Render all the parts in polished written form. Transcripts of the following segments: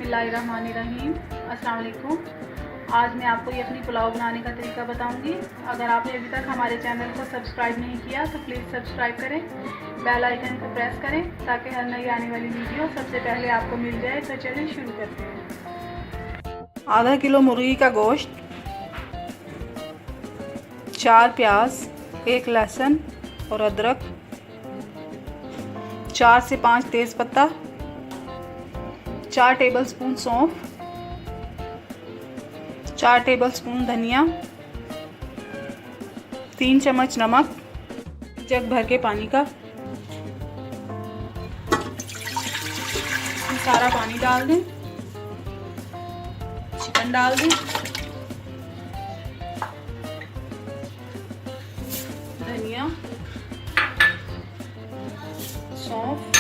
बिस्मिल्लाहिर्रहमानिर्रहीम। अस्सलाम वालेकुम। आज मैं आपको यखनी पुलाव बनाने का तरीका बताऊंगी। अगर आपने अभी तक हमारे चैनल को सब्सक्राइब नहीं किया तो प्लीज़ सब्सक्राइब करें, बेल आइकन को प्रेस करें ताकि हर नई आने वाली वीडियो सबसे पहले आपको मिल जाए। तो चलिए शुरू करते हैं। आधा किलो मुर्गी का गोश्त, 4 प्याज, 1 लहसुन और अदरक, 4 से 5 तेज़पत्ता, 4 टेबलस्पून सौंफ, 4 टेबलस्पून धनिया, 3 चम्मच नमक, जग भर के पानी का। सारा पानी डाल दें, चिकन डाल दें, धनिया, सौंफ,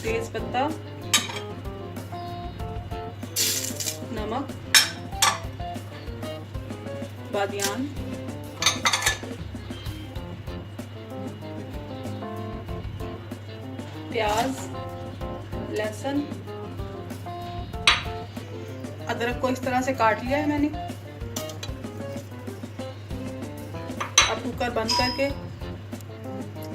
तेज़पत्ता, नमक, बादियान, प्याज, लहसुन, अदरक को इस तरह से काट लिया है मैंने।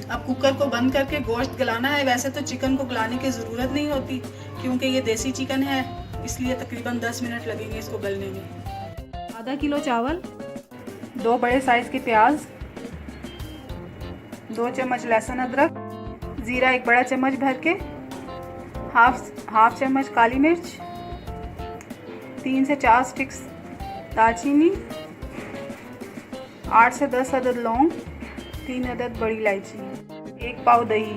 अब कुकर को बंद करके गोश्त गलाना है। वैसे तो चिकन को गलाने की ज़रूरत नहीं होती क्योंकि ये देसी चिकन है, इसलिए तकरीबन 10 मिनट लगेंगे इसको गलने में। आधा किलो चावल, 2 बड़े साइज़ के प्याज, 2 चम्मच लहसुन अदरक, ज़ीरा 1 बड़ा चम्मच भर के, हाफ चम्मच काली मिर्च, 3 से 4 स्टिक्स दालचीनी, 8 से 10 अदद लौंग, 3 अदद बड़ी इलायची, 1 पाव दही।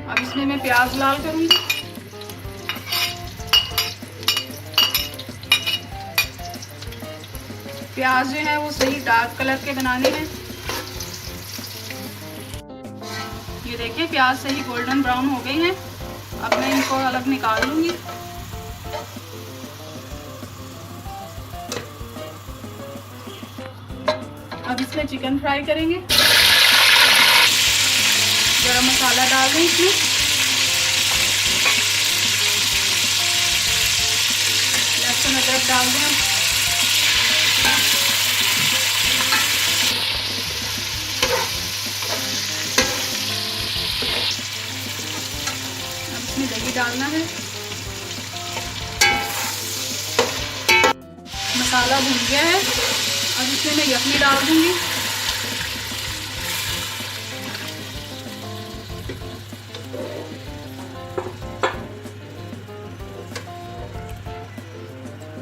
अब इसमें मैं प्याज लाल करूंगी। प्याज जो है वो सही डार्क कलर के बनाने हैं। ये देखिए प्याज सही गोल्डन ब्राउन हो गए हैं। अब मैं इनको अलग निकाल लूंगी। अब इसमें चिकन फ्राई करेंगे। गरम मसाला डाल दें इसमें, लहसुन अदरक डाल दें। अब इसमें दही डालना है। मसाला भुन गया है। अब इसमें मैं यखनी डाल दूंगी।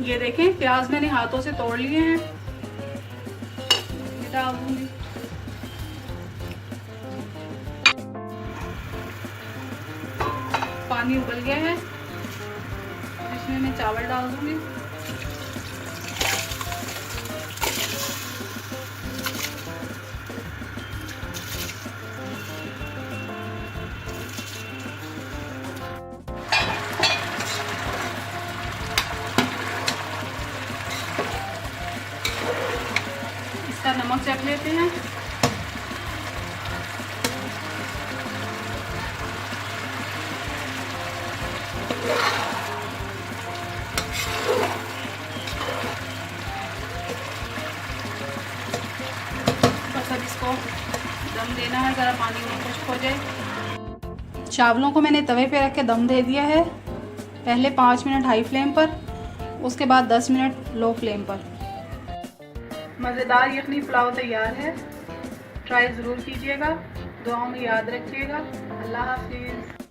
ये देखें प्याज मैंने हाथों से तोड़ लिए हैं, ये डाल दूंगी। पानी उबल गया है, इसमें मैं चावल डाल दूंगी। इसका नमक चख लेते हैं। बस अब इसको दम देना है, ज़रा पानी में खुश्क हो जाए। चावलों को मैंने तवे पे रख के दम दे दिया है। पहले 5 मिनट हाई फ्लेम पर, उसके बाद 10 मिनट लो फ्लेम पर। मज़ेदार यखनी पुलाव तैयार है। ट्राई ज़रूर कीजिएगा। दुआओं में याद रखिएगा। अल्लाह हाफिज़।